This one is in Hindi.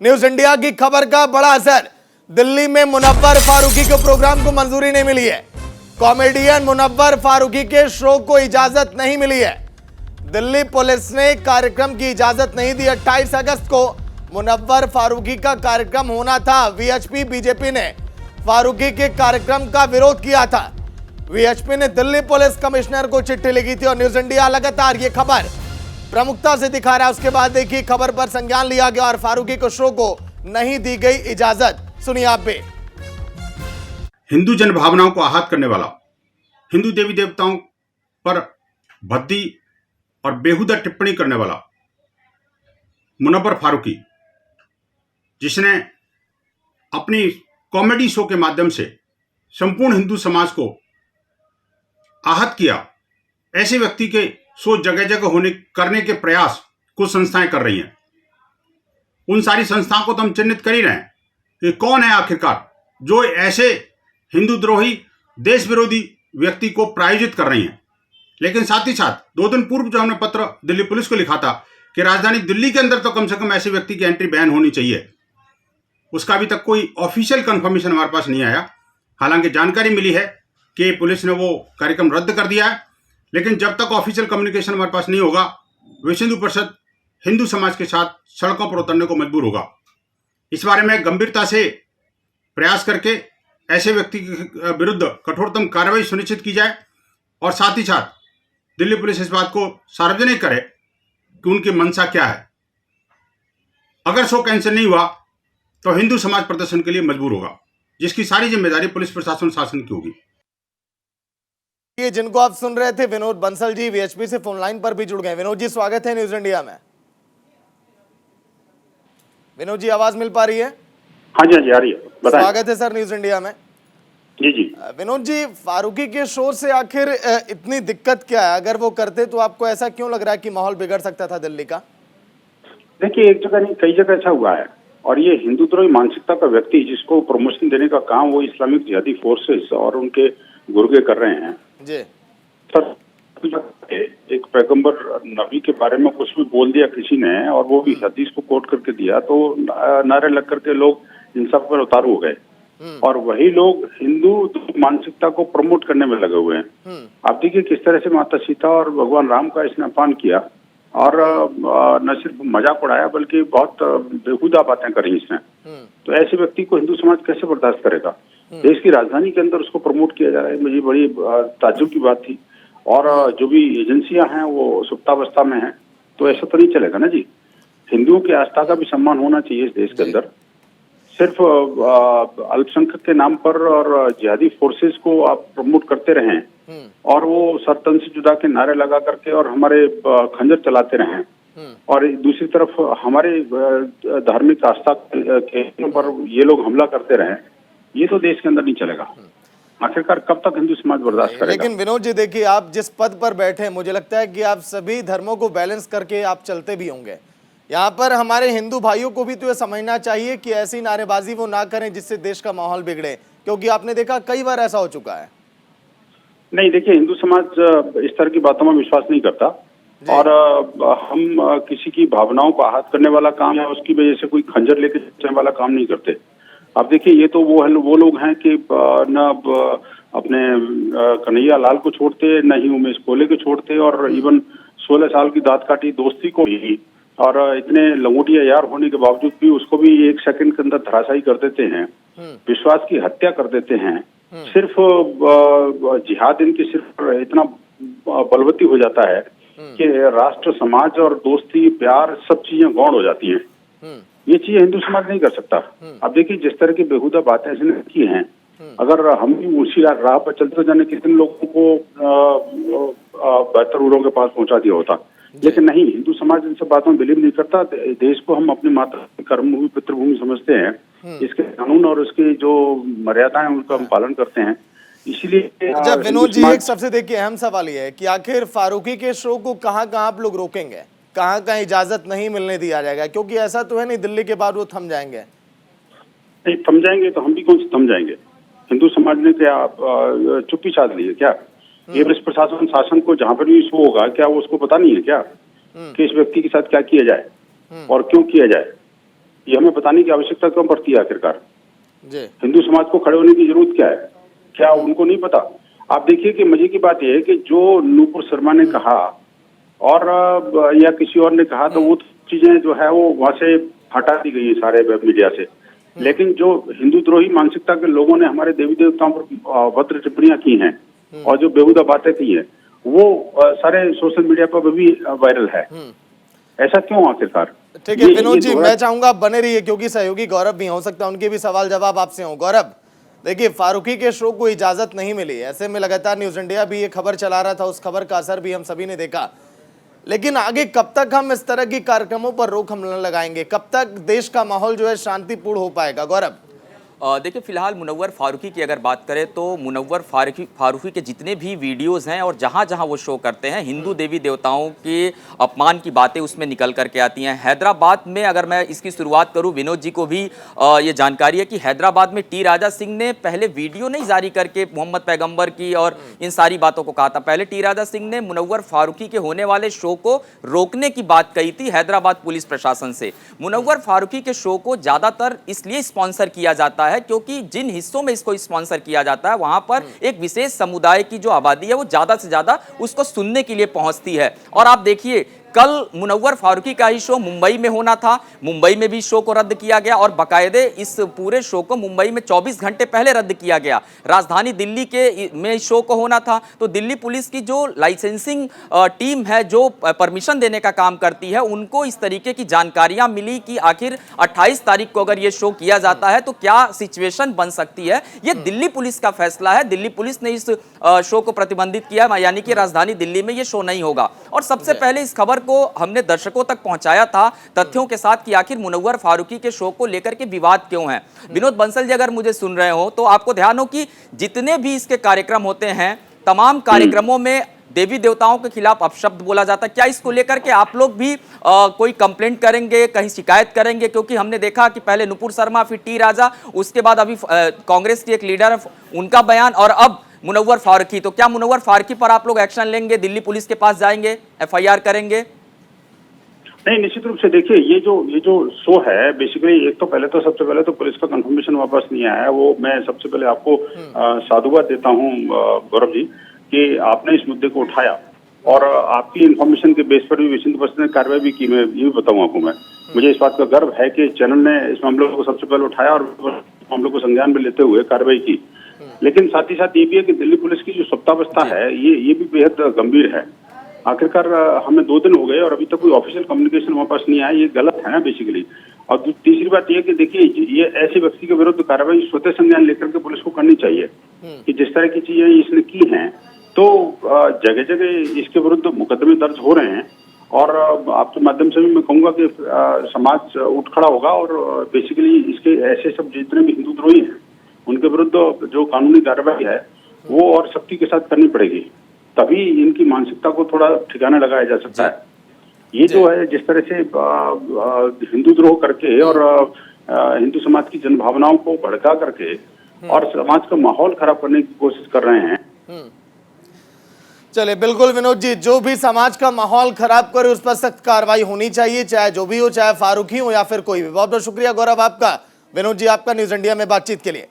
न्यूज इंडिया की खबर का बड़ा असर। दिल्ली में मुनव्वर फारूकी के प्रोग्राम को मंजूरी नहीं मिली है। कॉमेडियन मुनव्वर फारूकी के शो को इजाजत नहीं मिली है। दिल्ली पुलिस ने कार्यक्रम की इजाजत नहीं दी। 28 अगस्त को मुनव्वर फारूकी का कार्यक्रम होना था। वीएचपी बीजेपी ने फारूकी के कार्यक्रम का विरोध किया था। वीएचपी ने दिल्ली पुलिस कमिश्नर को चिट्ठी लिखी थी और न्यूज इंडिया लगातार ये खबर प्रमुखता से दिखा रहा है। उसके बाद देखिए खबर पर संज्ञान लिया गया और फारूकी को शो को नहीं दी गई इजाजत। सुनिए आप भी। हिंदू जन भावनाओं को आहत करने वाला, हिंदू देवी देवताओं पर भद्दी और बेहुदा टिप्पणी करने वाला मुनव्वर फारूकी, जिसने अपनी कॉमेडी शो के माध्यम से संपूर्ण हिंदू समाज को आहत किया, ऐसे व्यक्ति के शो जगह जगह करने के प्रयास कुछ संस्थाएं कर रही हैं। उन सारी संस्थाओं को तो हम चिन्हित कर ही रहे हैं कि कौन है आखिरकार जो ऐसे हिंदू द्रोही देश विरोधी व्यक्ति को प्रायोजित कर रही हैं। लेकिन साथ ही साथ 2 दिन पूर्व जो हमने पत्र दिल्ली पुलिस को लिखा था कि राजधानी दिल्ली के अंदर तो कम से कम ऐसे व्यक्ति की एंट्री बैन होनी चाहिए, उसका अभी तक कोई ऑफिशियल कंफर्मेशन हमारे पास नहीं आया। हालांकि जानकारी मिली है कि पुलिस ने वो कार्यक्रम रद्द कर दिया है, लेकिन जब तक ऑफिशियल कम्युनिकेशन हमारे पास नहीं होगा, विश्व हिंदू परिषद हिंदू समाज के साथ सड़कों पर उतरने को मजबूर होगा। इस बारे में गंभीरता से प्रयास करके ऐसे व्यक्ति के विरुद्ध कठोरतम कार्रवाई सुनिश्चित की जाए और साथ ही साथ दिल्ली पुलिस इस बात को सार्वजनिक करे कि उनकी मंशा क्या है। अगर शो कैंसिल नहीं हुआ तो हिंदू समाज प्रदर्शन के लिए मजबूर होगा, जिसकी सारी जिम्मेदारी पुलिस प्रशासन शासन की होगी। ये जिनको आप सुन रहे थे विनोद बंसल जी वीएचपी से फोन लाइन पर भी जुड़ गए। विनोद जी स्वागत है न्यूज इंडिया में। विनोद जी आवाज मिल पा रही है? हाँ जी आ रही है, बताएं। स्वागत है सर न्यूज इंडिया में। जी जी विनोद जी, फारूकी के शो से आखिर इतनी दिक्कत क्या है? अगर वो करते तो आपको ऐसा क्यों लग रहा है कि माहौल बिगड़ सकता था दिल्ली का? देखिए, एक जगह नहीं कई जगह ऐसा हुआ है और ये हिंदुत्व मानसिकता का व्यक्ति जिसको प्रमोशन देने का काम वो इस्लामिक जिहादी फोर्सेस और उनके गुर्गे कर रहे हैं जी। सर, एक पैगंबर नबी के बारे में कुछ भी बोल दिया किसी ने और वो भी हदीस को कोट करके दिया तो नारे लग करके लोग इन सब पर उतारू हो गए और वही लोग हिंदू मानसिकता को प्रमोट करने में लगे हुए हैं। आप देखिए किस तरह से माता सीता और भगवान राम का इसने अपमान किया और न सिर्फ मजाक उड़ाया बल्कि बहुत बेहुदा बातें करी इसने। तो ऐसे व्यक्ति को हिंदू समाज कैसे बर्दाश्त करेगा? देश की राजधानी के अंदर उसको प्रमोट किया जा रहा है, मुझे बड़ी ताज्जुब की बात थी। और जो भी एजेंसियां हैं वो सुप्तावस्था में हैं, तो ऐसा तो नहीं चलेगा ना जी। हिंदुओं की आस्था का भी सम्मान होना चाहिए इस देश के अंदर। सिर्फ अल्पसंख्यक के नाम पर और जिहादी फोर्सेस को आप प्रमोट करते रहें और वो सर तन से जुदा के नारे लगा करके और हमारे खंजर चलाते रहें और दूसरी तरफ हमारे धार्मिक आस्था के पर ये लोग हमला करते रहें, ये तो देश के अंदर नहीं चलेगा। आखिरकार कब तक हिंदू समाज बर्दाश्त करेगा? लेकिन विनोद जी देखिए, आप जिस पद पर बैठे हैं मुझे लगता है कि आप सभी धर्मों को बैलेंस करके आप चलते भी होंगे। यहाँ पर हमारे हिंदू भाइयों को भी तो ये समझना चाहिए कि ऐसी नारेबाजी वो ना करें जिससे देश का माहौल बिगड़े, क्योंकि आपने देखा कई बार ऐसा हो चुका है। नहीं, देखिए हिंदू समाज इस तरह की बातों में विश्वास नहीं करता और हम किसी की भावनाओं को आहत करने वाला काम या उसकी वजह से कोई खंजर लेके चलने वाला काम नहीं करते। अब देखिए ये तो वो लोग हैं कि न अपने कन्हैया लाल को छोड़ते, न ही उमेश कोले को छोड़ते और इवन 16 साल की दांत काटी दोस्ती को भी और इतने लंगोटिया यार होने के बावजूद भी उसको भी 1 सेकंड के अंदर धराशायी कर देते हैं, विश्वास की हत्या कर देते हैं। सिर्फ जिहाद इनके सिर्फ इतना बलवती हो जाता है कि राष्ट्र समाज और दोस्ती प्यार सब चीजें गौण हो जाती हैं। ये चीजें हिंदू समाज नहीं कर सकता। अब देखिए जिस तरह की बेहुदा बातें इसने की हैं, अगर हम भी उसी राह पर चलते जाने कितने लोगों को बेहतर उड़ों के पास पहुंचा दिया होता, लेकिन नहीं, हिंदू समाज इन सब बातों में बिलीव नहीं करता। देश को हम अपनी माता कर्मभूमि पितृभूमि समझते हैं, इसके कानून और उसकी जो मर्यादाएं उनका हम पालन करते हैं। इसीलिए जब विनोद जी एक सबसे देखिए अहम सवाल ये है कि आखिर फारूकी के शो को कहाँ आप लोग रोकेंगे, कहाँ इजाजत नहीं मिलने दिया जाएगा? क्योंकि ऐसा तो है नहीं दिल्ली के बाद वो थम जाएंगे। नहीं थम जाएंगे तो हम भी कौन से थम जाएंगे? हिंदू समाज ने क्या चुप्पी साध ली है क्या? ये पुलिस प्रशासन शासन को जहाँ पर भी शो होगा क्या वो उसको पता नहीं है क्या कि इस व्यक्ति के साथ क्या किया जाए और क्यों किया जाए? ये हमें बताने की आवश्यकता क्यों पड़ती है आखिरकार? जी हिंदू समाज को खड़े होने की जरूरत क्या है? क्या उनको नहीं पता? आप देखिए कि मजे की बात यह है कि जो नूपुर शर्मा ने कहा और या किसी और ने कहा तो वो चीजें जो है वो वहां से हटा दी गई है सारे वेब मीडिया से। लेकिन जो हिंदू द्रोही मानसिकता के लोगों ने हमारे देवी देवताओं पर भद्र टिप्पणियां की हैं और जो बेहुदा बातें की हैं वो सारे सोशल मीडिया पर भी वायरल है। ऐसा क्यों आखिरकार? ठीक है विनोद जी, मैं चाहूंगा आप बने रहिए क्योंकि सहयोगी गौरव भी हो सकता है उनके भी सवाल जवाब आपसे हो। गौरव, देखिए फारूकी के शो को इजाजत नहीं मिली, ऐसे में लगातार न्यूज इंडिया भी ये खबर चला रहा था, उस खबर का असर भी हम सभी ने देखा। लेकिन आगे कब तक हम इस तरह की कार्यक्रमों पर रोक हम लगाएंगे? कब तक देश का माहौल जो है शांतिपूर्ण हो पाएगा? गौरव, देखिए फिलहाल मुनव्वर फारूकी की अगर बात करें तो मुनव्वर फारूकी के जितने भी वीडियोस हैं और जहां जहां वो शो करते हैं हिंदू देवी देवताओं के अपमान की बातें उसमें निकल करके आती हैं। हैदराबाद में अगर मैं इसकी शुरुआत करूं, विनोद जी को भी ये जानकारी है कि हैदराबाद में टी राजा सिंह ने पहले वीडियो नहीं जारी करके मोहम्मद पैगंबर की और इन सारी बातों को कहा था। पहले टी राजा सिंह ने मुनव्वर फारूकी के होने वाले शो को रोकने की बात कही थी हैदराबाद पुलिस प्रशासन से। मुनव्वर फारूकी के शो को ज्यादातर इसलिए स्पॉन्सर किया जाता है क्योंकि जिन हिस्सों में इसको स्पॉन्सर किया जाता है वहां पर एक विशेष समुदाय की जो आबादी है वो ज्यादा से ज्यादा उसको सुनने के लिए पहुंचती है। और आप देखिए कल मुनव्वर फारूकी का ही शो मुंबई में होना था, मुंबई में भी शो को रद्द किया गया और बाकायदे इस पूरे शो को मुंबई में 24 घंटे पहले रद्द किया गया। राजधानी दिल्ली के में शो को होना था तो दिल्ली पुलिस की जो लाइसेंसिंग टीम है जो परमिशन देने का काम करती है उनको इस तरीके की जानकारियां मिली कि आखिर 28 तारीख को अगर ये शो किया जाता है तो क्या सिचुएशन बन सकती है। ये दिल्ली पुलिस का फैसला है, दिल्ली पुलिस ने इस शो को प्रतिबंधित किया, यानी कि राजधानी दिल्ली में ये शो नहीं होगा। और सबसे पहले इस खबर को हमने दर्शकों तक पहुंचाया था तथ्यों के साथ कि आखिर मुनव्वर फारूकी के शो को लेकर के विवाद क्यों है। विनोद बंसल जी अगर मुझे सुन रहे हो तो आपको ध्यान हो कि जितने भी इसके कार्यक्रम होते हैं तमाम कार्यक्रमों में देवी देवताओं के खिलाफ अपशब्द बोला जाता है। क्या इसको लेकर के आप लोग भी कोई कंप्लेंट करेंगे, कहीं शिकायत करेंगे? क्योंकि हमने देखा कि पहले नुपुर शर्मा, फिर टी राजा, उसके बाद अभी कांग्रेस की एक लीडर उनका बयान और अब मुनव्वर फारूकी। तो क्या मुनव्वर फारूकी पर आप लोग एक्शन लेंगे, दिल्ली पुलिस के पास जाएंगे, FIR करेंगे? नहीं, निश्चित रूप से देखिए ये जो शो है बेसिकली एक तो पहले तो सबसे पहले तो पुलिस का कंफर्मेशन वापस नहीं आया है। वो मैं सबसे पहले आपको साधुवाद देता हूँ गौरव जी कि आपने इस मुद्दे को उठाया और आपकी इन्फॉर्मेशन के बेस पर भी विश्व परिषद ने कार्रवाई भी की। मैं ये भी बताऊँ आपको, मुझे इस बात का गर्व है कि चैनल ने इस मामले को सबसे पहले उठाया और मामले को संज्ञान में लेते हुए कार्रवाई की। लेकिन साथ ही साथ ये भी है कि दिल्ली पुलिस की जो सत्तावस्था है ये भी बेहद गंभीर है। आखिरकार हमें 2 दिन हो गए और अभी तक कोई ऑफिशियल कम्युनिकेशन हमारे पास नहीं आया, ये गलत है ना बेसिकली। और तीसरी बात ये कि देखिए ये ऐसे व्यक्ति के विरुद्ध कार्रवाई स्वतः संज्ञान लेकर के पुलिस को करनी चाहिए कि जिस तरह की चीजें इसने की हैं तो जगह जगह इसके विरुद्ध मुकदमे दर्ज हो रहे हैं। और आपके माध्यम से भी मैं कहूंगा कि समाज उठ खड़ा होगा और बेसिकली इसके ऐसे सब जितने भी हिंदू द्रोही हैं उनके विरुद्ध जो कानूनी कार्रवाई है वो और सख्ती के साथ करनी पड़ेगी, तभी इनकी मानसिकता को थोड़ा ठिकाने लगाया जा सकता है। ये जो है जिस तरह से हिंदू द्रोह करके और हिंदू समाज की जनभावनाओं को भड़का करके और समाज का माहौल खराब करने की कोशिश कर रहे हैं। चलिए बिल्कुल विनोद जी, जो भी समाज का माहौल खराब करे उस पर सख्त कार्रवाई होनी चाहिए, चाहे जो भी हो, चाहे फारूकी हो या फिर कोई भी। बहुत बहुत शुक्रिया गौरव आपका, विनोद जी आपका न्यूज इंडिया में बातचीत के लिए।